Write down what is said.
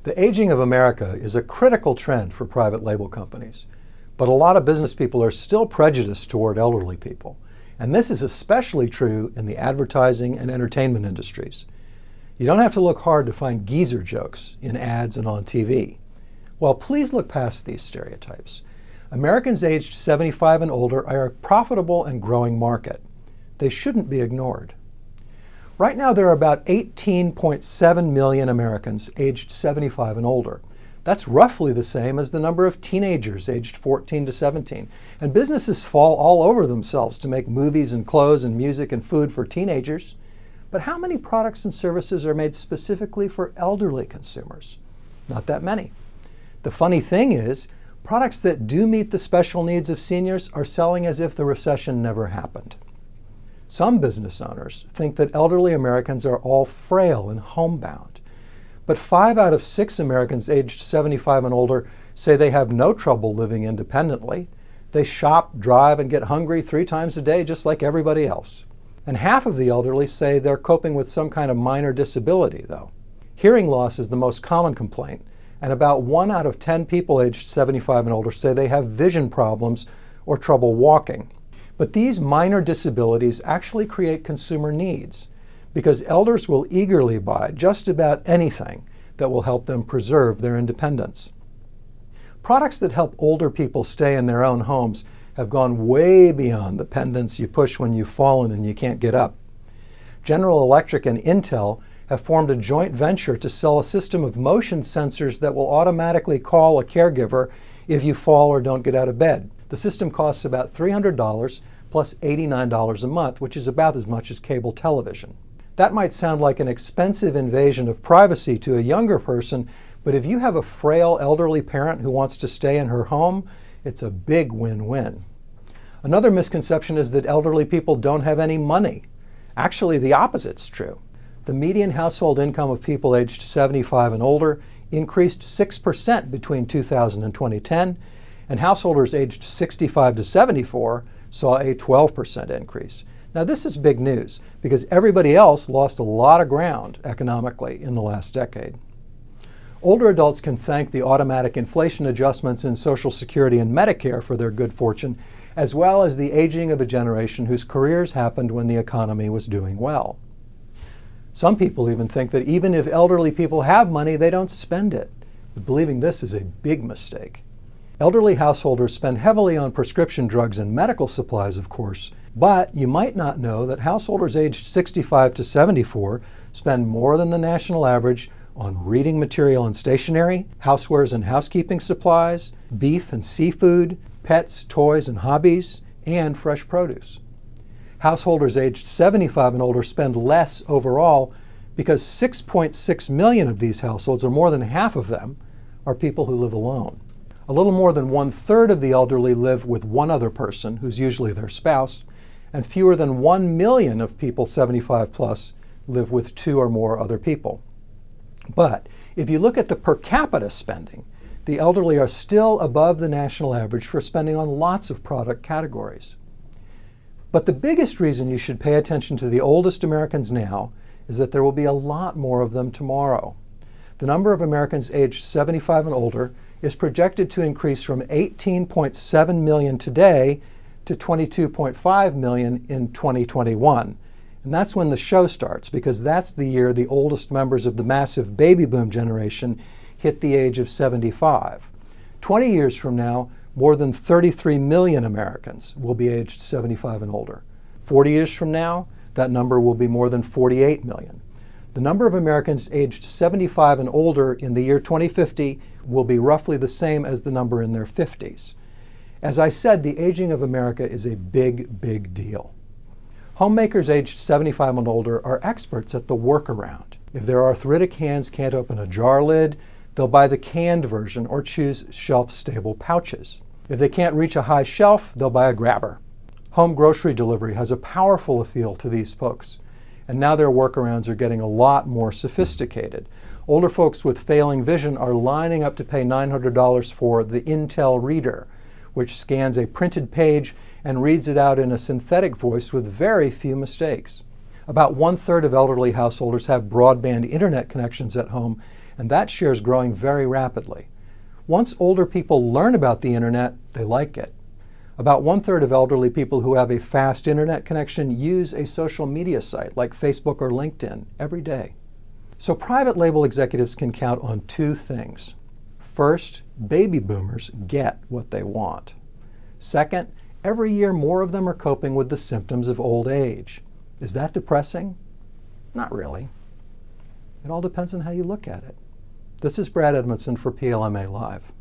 The aging of America is a critical trend for private label companies, but a lot of business people are still prejudiced toward elderly people. And this is especially true in the advertising and entertainment industries. You don't have to look hard to find geezer jokes in ads and on TV. Well, please look past these stereotypes. Americans aged 75 and older are a profitable and growing market. They shouldn't be ignored. Right now, there are about 18.7 million Americans aged 75 and older. That's roughly the same as the number of teenagers aged 14 to 17. And businesses fall all over themselves to make movies and clothes and music and food for teenagers. But how many products and services are made specifically for elderly consumers? Not that many. The funny thing is, products that do meet the special needs of seniors are selling as if the recession never happened. Some business owners think that elderly Americans are all frail and homebound. But 5 out of 6 Americans aged 75 and older say they have no trouble living independently. They shop, drive, and get hungry 3 times a day just like everybody else. And half of the elderly say they're coping with some kind of minor disability, though. Hearing loss is the most common complaint, and about 1 out of 10 people aged 75 and older say they have vision problems or trouble walking. But these minor disabilities actually create consumer needs, because elders will eagerly buy just about anything that will help them preserve their independence. Products that help older people stay in their own homes have gone way beyond the pendants you push when you've fallen and you can't get up. General Electric and Intel have formed a joint venture to sell a system of motion sensors that will automatically call a caregiver if you fall or don't get out of bed. The system costs about $300 plus $89 a month, which is about as much as cable television. That might sound like an expensive invasion of privacy to a younger person, but if you have a frail elderly parent who wants to stay in her home, it's a big win-win. Another misconception is that elderly people don't have any money. Actually, the opposite's true. The median household income of people aged 75 and older increased 6% between 2000 and 2010, and householders aged 65 to 74 saw a 12% increase. Now, this is big news because everybody else lost a lot of ground economically in the last decade. Older adults can thank the automatic inflation adjustments in Social Security and Medicare for their good fortune, as well as the aging of a generation whose careers happened when the economy was doing well. Some people even think that even if elderly people have money, they don't spend it. But believing this is a big mistake. Elderly householders spend heavily on prescription drugs and medical supplies, of course, but you might not know that householders aged 65 to 74 spend more than the national average on reading material and stationery, housewares and housekeeping supplies, beef and seafood, pets, toys and hobbies, and fresh produce. Householders aged 75 and older spend less overall because 6.6 million of these households, or more than half of them, are people who live alone. A little more than 1/3 of the elderly live with one other person, who's usually their spouse, and fewer than 1 million of people 75 plus live with 2 or more other people. But if you look at the per capita spending, the elderly are still above the national average for spending on lots of product categories. But the biggest reason you should pay attention to the oldest Americans now is that there will be a lot more of them tomorrow. The number of Americans aged 75 and older is projected to increase from 18.7 million today to 22.5 million in 2021. And that's when the show starts, because that's the year the oldest members of the massive baby boom generation hit the age of 75. 20 years from now, more than 33 million Americans will be aged 75 and older. 40 years from now, that number will be more than 48 million. The number of Americans aged 75 and older in the year 2050 will be roughly the same as the number in their 50s. As I said, the aging of America is a big, big deal. Homemakers aged 75 and older are experts at the workaround. If their arthritic hands can't open a jar lid, they'll buy the canned version or choose shelf-stable pouches. If they can't reach a high shelf, they'll buy a grabber. Home grocery delivery has a powerful appeal to these folks, and now their workarounds are getting a lot more sophisticated. Older folks with failing vision are lining up to pay $900 for the Intel Reader, which scans a printed page and reads it out in a synthetic voice with very few mistakes. About 1/3 of elderly householders have broadband internet connections at home, and that share is growing very rapidly. Once older people learn about the internet, they like it. About 1/3 of elderly people who have a fast internet connection use a social media site like Facebook or LinkedIn every day. So private label executives can count on two things. First, baby boomers get what they want. Second, every year more of them are coping with the symptoms of old age. Is that depressing? Not really. It all depends on how you look at it. This is Brad Edmondson for PLMA Live.